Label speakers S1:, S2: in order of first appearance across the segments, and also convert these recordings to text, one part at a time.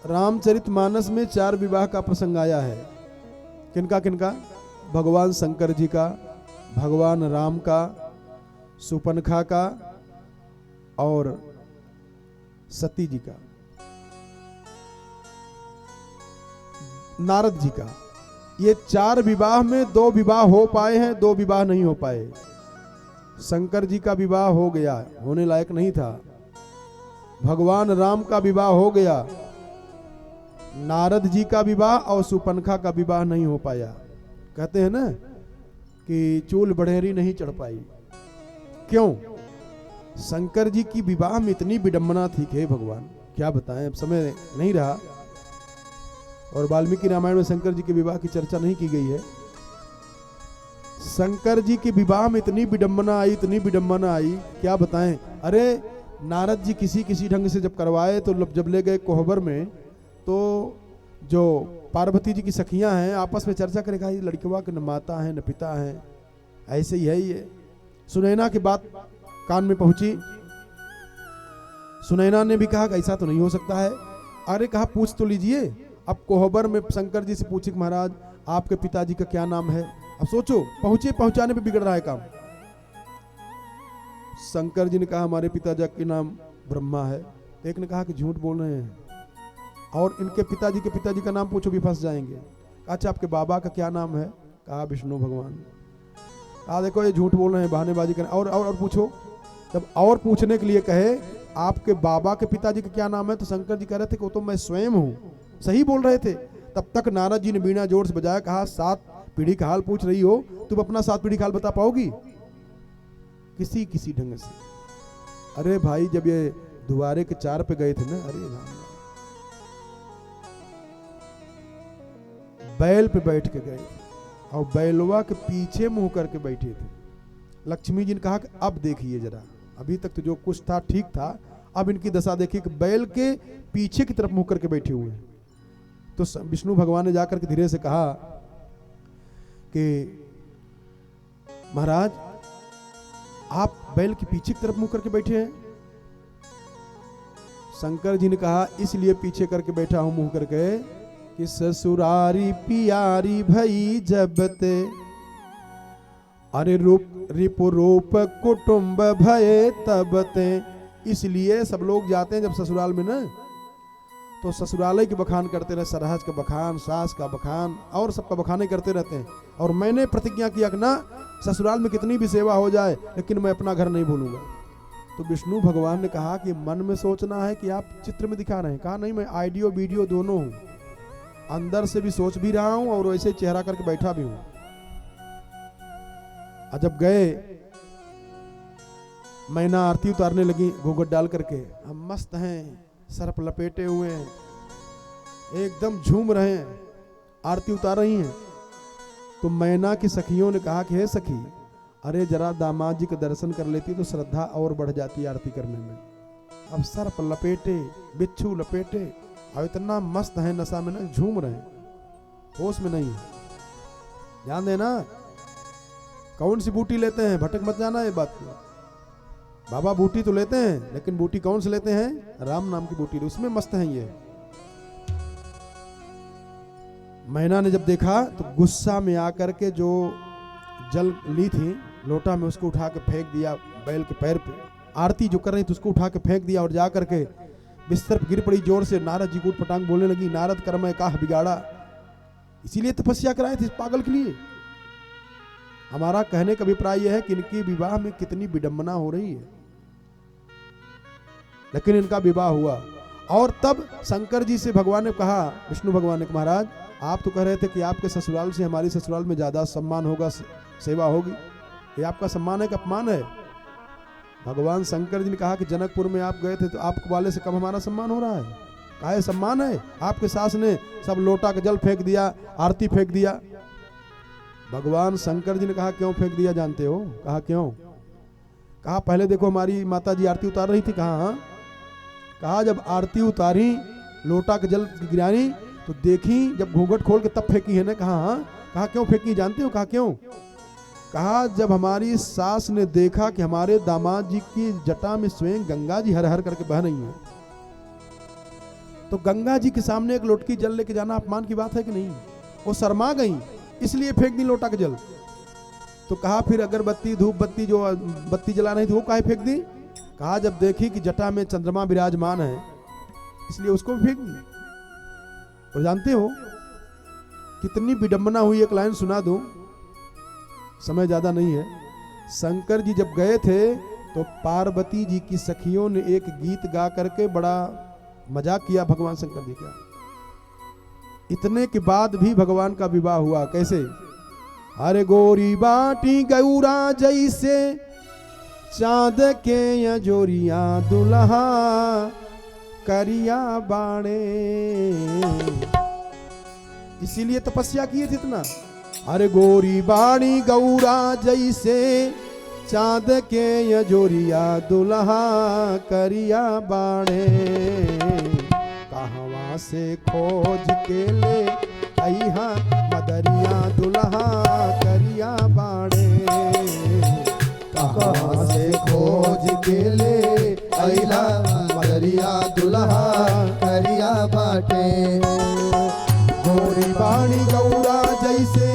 S1: रामचरितमानस में 4 विवाह का प्रसंग आया है। किनका किनका? भगवान शंकर जी का, भगवान राम का, सुपनखा का और सती जी का, नारद जी का। ये 4 विवाह में 2 विवाह हो पाए हैं, 2 विवाह नहीं हो पाए। शंकर जी का विवाह हो गया, होने लायक नहीं था। भगवान राम का विवाह हो गया, नारद जी का विवाह और सुपनखा का विवाह नहीं हो पाया। कहते हैं ना कि चूल बढ़ेरी नहीं चढ़ पाई। क्यों? शंकर जी की विवाह में इतनी विडंबना थी कि भगवान क्या बताएं, अब समय नहीं रहा। और वाल्मीकि रामायण में शंकर जी के विवाह की चर्चा नहीं की गई है। शंकर जी के विवाह में इतनी विडंबना आई, इतनी विडंबना आई, क्या बताएं। अरे नारद जी किसी ढंग से जब करवाए तो जब ले गए कोहबर में, तो जो पार्वती जी की सखियां हैं आपस में चर्चा करेगा, ये लड़कियों के न माता है न पिता है, ऐसे ही है ये। सुनैना की बात कान में पहुंची। सुनैना ने भी कहा कि ऐसा तो नहीं हो सकता है। अरे कहा पूछ तो लीजिए। अब कोहबर में शंकर जी से पूछे कि महाराज आपके पिताजी का क्या नाम है। अब सोचो, पहुंचाने पे बिगड़ रहा है काम। शंकर जी ने कहा हमारे पिताजी के नाम ब्रह्मा है। एक ने कहा कि झूठ बोल रहे हैं, और इनके पिताजी का नाम पूछो भी फंस जाएंगे। अच्छा आपके बाबा का क्या नाम है? कहा विष्णु भगवान। कहा देखो ये झूठ बोल रहे हैं, बहानेबाजी करें। और पूछो। जब और पूछने के लिए कहे आपके बाबा के पिताजी का क्या नाम है, तो शंकर जी कह रहे थे कि वो तो मैं स्वयं हूं। सही बोल रहे थे। तब तक नारद जी ने बीना जोर से बजाया, कहा 7 पीढ़ी का हाल पूछ रही हो, तुम अपना 7 पीढ़ी का हाल बता पाओगी? किसी ढंग से। अरे भाई जब ये दुआरे के 4 पे गए थे ना, अरे राम, बैल पे बैठ के गए और बैलवा के पीछे मुंह करके बैठे थे। लक्ष्मी जी ने कहा कि अब देखिए जरा, अभी तक तो जो कुछ था ठीक था, अब इनकी दशा देखिए कि बैल के पीछे की तरफ मुंह करके बैठे हुए हैं। तो विष्णु भगवान ने जाकर के धीरे से कहा कि महाराज आप बैल के पीछे की तरफ मुंह करके बैठे हैं। शंकर जी ने कहा इसलिए पीछे करके बैठा हूं मुंह करके कि ससुरारी पियारी भई जबते, अरे रिपु रूप कुटुंब भये तबते। इसलिए सब लोग जाते हैं जब ससुराल में ना, तो ससुरालय के बखान करते रहे, सरहज का बखान, सास का बखान और सबका बखाने करते रहते हैं। और मैंने प्रतिज्ञा किया कि ना ससुराल में कितनी भी सेवा हो जाए लेकिन मैं अपना घर नहीं भूलूंगा। तो विष्णु भगवान ने कहा कि मन में सोचना है कि आप चित्र में दिखा रहे हैं। कहा नहीं, मैं ऑडियो वीडियो दोनों हूं, अंदर से भी सोच भी रहा हूं और वैसे चेहरा करके बैठा भी हूं। और जब गए, मैना आरती उतारने लगी घूंघट डाल करके। हम मस्त हैं, सर्प लपेटे हुए हैं, एकदम झूम रहे हैं, आरती उतार रही हैं। तो मैना की सखियों ने कहा कि हे सखी, अरे जरा दामाद जी का दर्शन कर लेती तो श्रद्धा और बढ़ जाती आरती करने में। अब सर्प लपेटे, बिच्छू लपेटे, और इतना मस्त है, नशा में ना, झूम रहे हैं, होश में नहीं है। ध्यान देना, कौन सी बूटी लेते हैं, भटक मत जाना ये बात को। बाबा बूटी तो लेते हैं, लेकिन बूटी कौन से लेते हैं? राम नाम की बूटी, उसमें मस्त हैं ये। मैना ने जब देखा तो गुस्सा में आकर के जो जल ली थी लोटा में, उसको उठा के फेंक दिया बैल के पैर पे। आरती जो कर रही थी उसको उठा के फेंक दिया और जा करके बिस्तर पर गिर पड़ी जोर से। नारद जी कूट पटांग बोलने लगी, नारद कर्म काह बिगाड़ा। इसीलिए तपस्या कराई थी इस पागल के लिए। हमारा कहने का अभिप्राय यह है कि इनकी विवाह में कितनी विडंबना हो रही है, लेकिन इनका विवाह हुआ। और तब शंकर जी से भगवान ने कहा, विष्णु भगवान ने, महाराज आप तो कह रहे थे कि आपके ससुराल से हमारी ससुराल में ज्यादा सम्मान होगा, सेवा होगी, ये आपका सम्मान है कि अपमान है? भगवान शंकर जी ने कहा कि जनकपुर में आप गए थे तो आपके वाले से कम हमारा सम्मान हो रहा है? काहे सम्मान है? आपके सास ने सब लोटा का जल फेंक दिया, आरती फेंक दिया। भगवान शंकर जी ने कहा क्यों फेंक दिया जानते हो? कहा क्यों? कहा पहले देखो हमारी माता जी आरती उतार रही थी। कहा हाँ। कहा जब आरती उतारी, लोटा के जल गिरानी, तो देखी जब घूंघट खोल के तब फेंकी है ना? कहा हाँ। कहा क्यों फेंकी जानते हो? कहा क्यों? कहा जब हमारी सास ने देखा कि हमारे दामाद जी की जटा में स्वयं गंगा जी हर हर करके बह रही है, तो गंगा जी के सामने एक लोटकी जल लेके जाना अपमान की बात है कि नहीं? वो शर्मा गई, इसलिए फेंक दी लोटा के जल। तो कहा फिर अगरबत्ती धूप बत्ती जो बत्ती जला रही थी वो काहे फेंक दी? कहा जब देखी कि जटा में चंद्रमा विराजमान है इसलिए उसको भी फेंक दी। और जानते हो कितनी विडंबना हुई, एक लाइन सुना दूं, समय ज्यादा नहीं है। शंकर जी जब गए थे तो पार्वती जी की सखियों ने एक गीत गा करके बड़ा मजाक किया भगवान शंकर जी का। इतने के बाद भी भगवान का विवाह हुआ। कैसे? अरे गोरी बाटी गौरा जैसे चांद के यजोरिया दुल्हा करिया बाणे। इसीलिए तपस्या किए थे इतना। अरे गोरी बाणी गौरा जैसे चांद के यजोरिया दुल्हा करिया बाणे। कहवा से खोज के ले अइहा मदरिया दुल्हा करिया बाणे। कहवा से खोज के ले अइहा मदरिया दुल्हा करिया बाटे। गोरी बाणी गौरा जैसे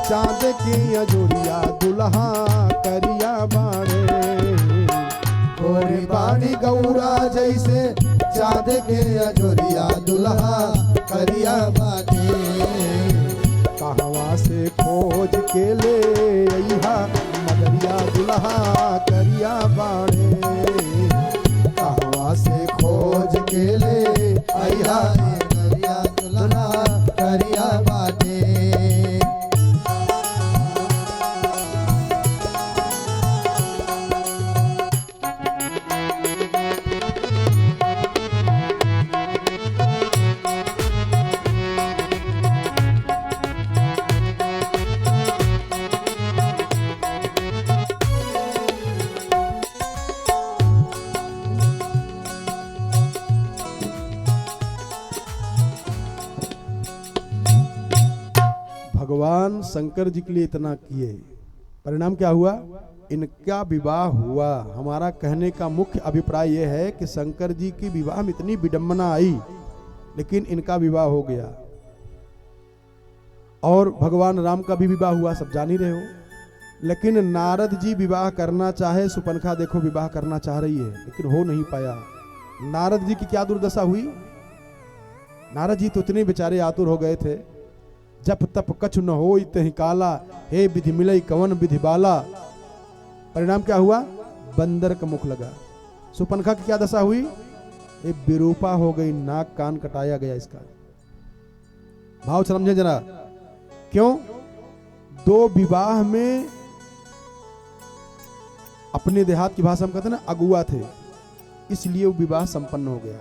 S1: चांद की अजोरिया दुल्हा करिया बाणे। गोरी बाणी गौरा जैसे चांद के अजोरिया दुल्हा करिया बाटे। कहवा से खोज के ले अइहा मदरिया दुल्हा करिया बाणे। कहवा से खोज के ले अइहा मदरिया दुल्हा करिया बाटे। भगवान शंकर जी के लिए इतना किए, परिणाम क्या हुआ? इनका विवाह हुआ। हमारा कहने का मुख्य अभिप्राय यह है कि शंकर जी की विवाह में इतनी विडंबना आई लेकिन इनका विवाह हो गया। और भगवान राम का भी विवाह हुआ, सब जान ही रहे हो। लेकिन नारद जी विवाह करना चाहे, सुपनखा देखो विवाह करना चाह रही है लेकिन हो नहीं पाया। नारद जी की क्या दुर्दशा हुई? नारद जी तो इतने बेचारे आतुर हो गए थे, जप तप कछु न होई तहि काला, हे विधि मिलई कवन विधि बाला। परिणाम क्या हुआ? बंदर का मुख लगा। सुपनखा की क्या दशा हुई? ये विरूपा हो गई, नाक कान कटाया गया इसका। भाव समझे जरा। क्यों? दो विवाह में अपने देहात की भाषा में कहते हैं ना अगुआ थे, इसलिए वो विवाह संपन्न हो गया।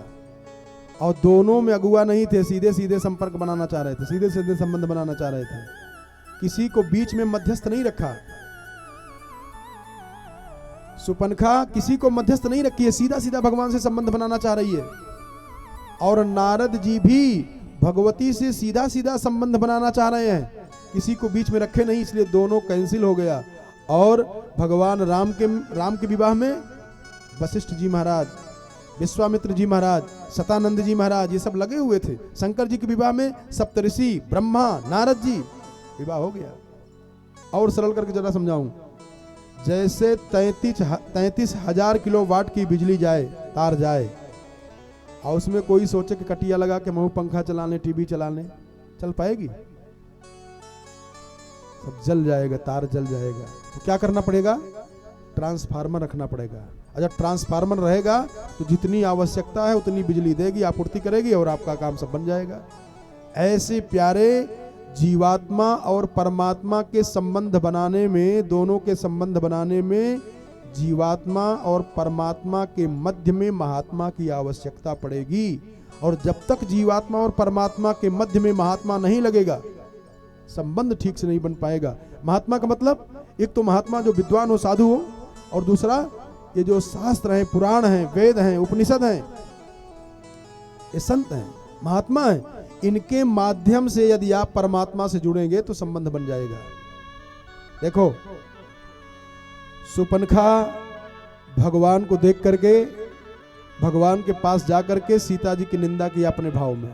S1: और दोनों में अगुआ नहीं थे, सीधे सीधे संपर्क बनाना चाह रहे थे, सीधे सीधे संबंध बनाना चाह रहे थे। किसी को बीच में मध्यस्थ नहीं रखा। सुपनखा किसी को मध्यस्थ नहीं रखी है, सीधा सीधा भगवान से संबंध बनाना चाह रही है। और नारद जी भी भगवती से सीधा सीधा संबंध बनाना चाह रहे हैं, किसी को बीच में रखे नहीं, इसलिए दोनों कैंसिल हो गया। और भगवान राम के विवाह में वशिष्ठ जी महाराज, विश्वामित्र जी महाराज, सतानंद जी महाराज ये सब लगे हुए थे। शंकर जी के विवाह में सप्तऋषि, ब्रह्मा, नारद जी, विवाह हो गया। और सरल करके जरा समझाऊं, जैसे 33,000 किलोवाट की बिजली जाए, तार जाए, और उसमें कोई सोचे कि कटिया लगा के महू पंखा चलाने, टीवी चलाने, चल पाएगी? सब जल जाएगा, तार जल जाएगा। तो क्या करना पड़ेगा? ट्रांसफार्मर रखना पड़ेगा। अच्छा, ट्रांसफार्मर रहेगा तो जितनी आवश्यकता है उतनी बिजली देगी, आपूर्ति करेगी और आपका काम सब बन जाएगा। ऐसे प्यारे जीवात्मा और परमात्मा के संबंध बनाने में, दोनों के संबंध बनाने में जीवात्मा और परमात्मा के मध्य में महात्मा की आवश्यकता पड़ेगी। और जब तक जीवात्मा और परमात्मा के मध्य में महात्मा नहीं लगेगा, संबंध ठीक से नहीं बन पाएगा। महात्मा का मतलब एक तो महात्मा जो विद्वान हो, साधु हो, और दूसरा ये जो शास्त्र हैं, पुराण हैं, वेद हैं, उपनिषद हैं, ये संत हैं, महात्मा हैं। इनके माध्यम से यदि आप परमात्मा से जुड़ेंगे तो संबंध बन जाएगा। देखो, सुपनखा भगवान को देख करके भगवान के पास जाकर के सीता जी की निंदा की अपने भाव में।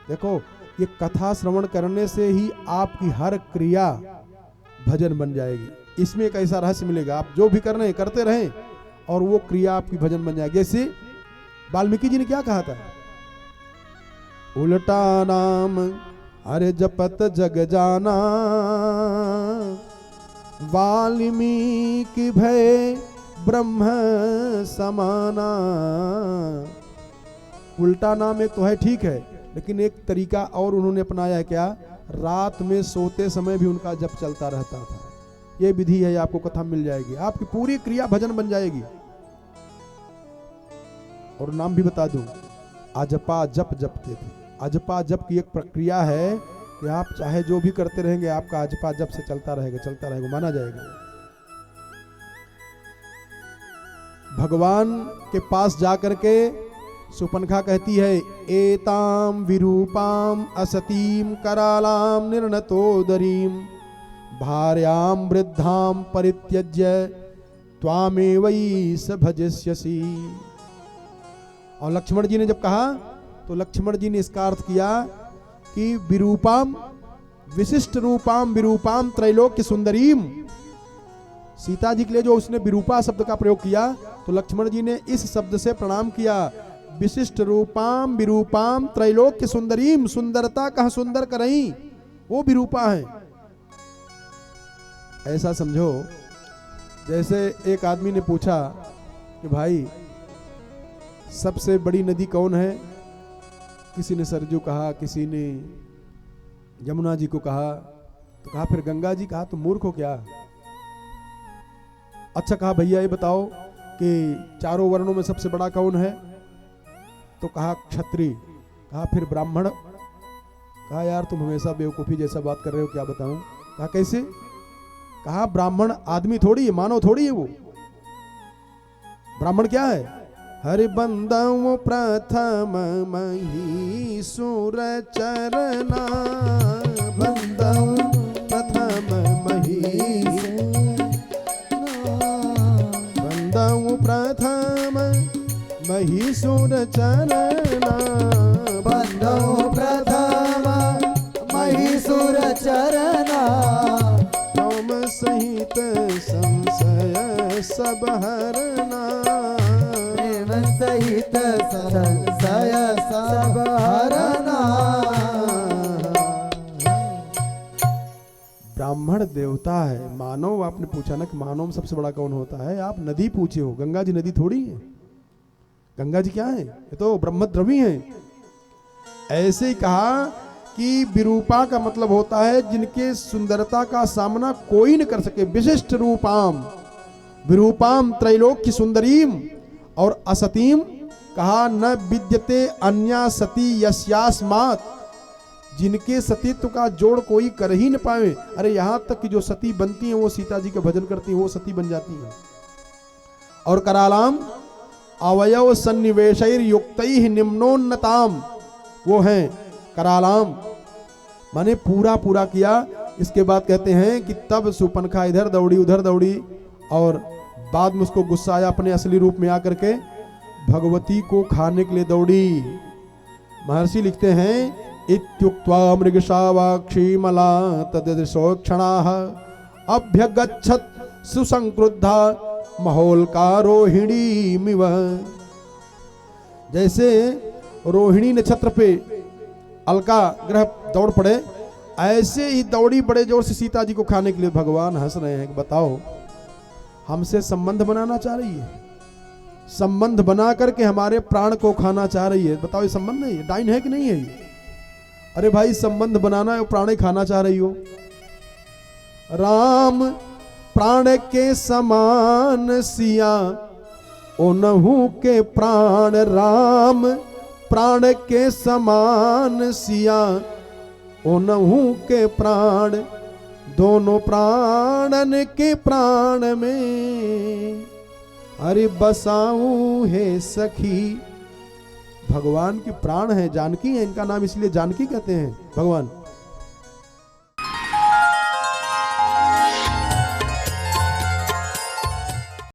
S1: देखो, ये कथा श्रवण करने से ही आपकी हर क्रिया भजन बन जाएगी। इसमें एक ऐसा रहस्य मिलेगा, आप जो भी कर रहे हैं करते रहें और वो क्रिया आपकी भजन बन जाएगी। जैसे वाल्मीकि जी ने क्या कहा था, उल्टा नाम अरे जपत जग जाना, वाल्मीकि भय ब्रह्म समाना। उल्टा नाम एक तो है, ठीक है, लेकिन एक तरीका और उन्होंने अपनाया है, क्या, रात में सोते समय भी उनका जप चलता रहता था। ये विधि है, आपको कथा मिल जाएगी, आपकी पूरी क्रिया भजन बन जाएगी। और नाम भी बता दूं, अजपा जप जपते थे। अजपा जप की एक प्रक्रिया है कि आप चाहे जो भी करते रहेंगे, आपका अजपा जप से चलता रहेगा, माना जाएगा। भगवान के पास जाकर के सुपनखा कहती है, एताम विरूपाम असतीम करालाम निर्णतोदरीम भार्याम वृद्धाम परित्यज्य त्वामेवै स भजिष्यसि। और लक्ष्मण जी ने जब कहा तो लक्ष्मण जी ने इसका अर्थ किया कि विरूपाम, विशिष्ट रूपाम विरूपाम त्रैलोक्य सुंदरीम। सीता जी के लिए जो उसने विरूपा शब्द का प्रयोग किया, तो लक्ष्मण जी ने इस शब्द से प्रणाम किया, विशिष्ट रूपाम विरूपाम त्रैलोक्य सुंदरीम। सुंदरता कहाँ सुंदर करही, वो विरूपा है। ऐसा समझो जैसे एक आदमी ने पूछा कि भाई सबसे बड़ी नदी कौन है, किसी ने सरजू कहा, किसी ने यमुना जी को कहा, तो कहा फिर गंगा जी। कहा तो मूर्ख हो क्या। अच्छा, कहा भैया ये बताओ कि चारों वर्णों में सबसे बड़ा कौन है, तो कहा क्षत्रिय। कहा फिर ब्राह्मण। कहा यार तुम हमेशा बेवकूफी जैसा बात कर रहे हो, क्या बताऊं। कहा कैसे। कहा ब्राह्मण आदमी थोड़ी है, मानव थोड़ी है वो। ब्राह्मण क्या है, हरि बंदव प्रथम महीसुर चरना, बंदव प्रथम बंदव प्रथम महीसुर चरना,
S2: बंदव प्रथम महीसुर चरना,
S1: राम सहित संशय सब हरना,
S2: सहित संशय सब हरना।
S1: ब्राह्मण देवता है, मानव। आपने पूछा ना कि मानव में सबसे बड़ा कौन होता है, आप नदी पूछे हो, गंगा जी नदी थोड़ी है। गंगा जी क्या है, ये तो ब्रह्मद्रवी है। ऐसे ही कहा कि विरूपा का मतलब होता है जिनके सुंदरता का सामना कोई न कर सके। विशिष्ट रूपाम विरूपाम त्रैलोक्य सुंदरीम। और असतीम कहा न विद्यते अन्या सती यस्यास्मात्, जिनके सतीत्व का जोड़ कोई कर ही न पाए। अरे यहां तक कि जो सती बनती हैं वो सीता जी का भजन करती हैं, वो सती बन जाती हैं। और करालाम अवयव सन्निवेशैर युक्तैः निम्नोन्नताम, वो हैं करालाम, माने पूरा पूरा किया। इसके बाद कहते हैं कि तब सुपनखा इधर दौड़ी उधर दौड़ी और बाद में उसको गुस्सा आया, अपने असली रूप में आकर के भगवती को खाने के लिए दौड़ी। महर्षि लिखते हैं, इत्युक्त्वा मृगशावाक्षी मला तदृशोक्षणाः अभ्यगच्छत् सुसंक्रुद्धा महोल्का रोहिणीमिव। जैसे रोहिणी नक्षत्र पे अलका ग्रह दौड़ पड़े, ऐसे ही दौड़ी बड़े जोर से सीता जी को खाने के लिए। भगवान हंस रहे हैं कि बताओ हमसे संबंध बनाना चाह रही है, संबंध बना करके हमारे प्राण को खाना चाह रही है। बताओ ये संबंध है, ये डाइन है कि नहीं है ये। अरे भाई संबंध बनाना है, प्राण ही खाना चाह रही हो। राम प्राण के समान सिया ओनहु के प्राण, राम प्राण के समान सिया ओनहु के प्राण, दोनों प्राणन के प्राण में अरे बसाऊं है सखी। भगवान की प्राण है, जानकी है, इनका नाम इसलिए जानकी कहते हैं भगवान।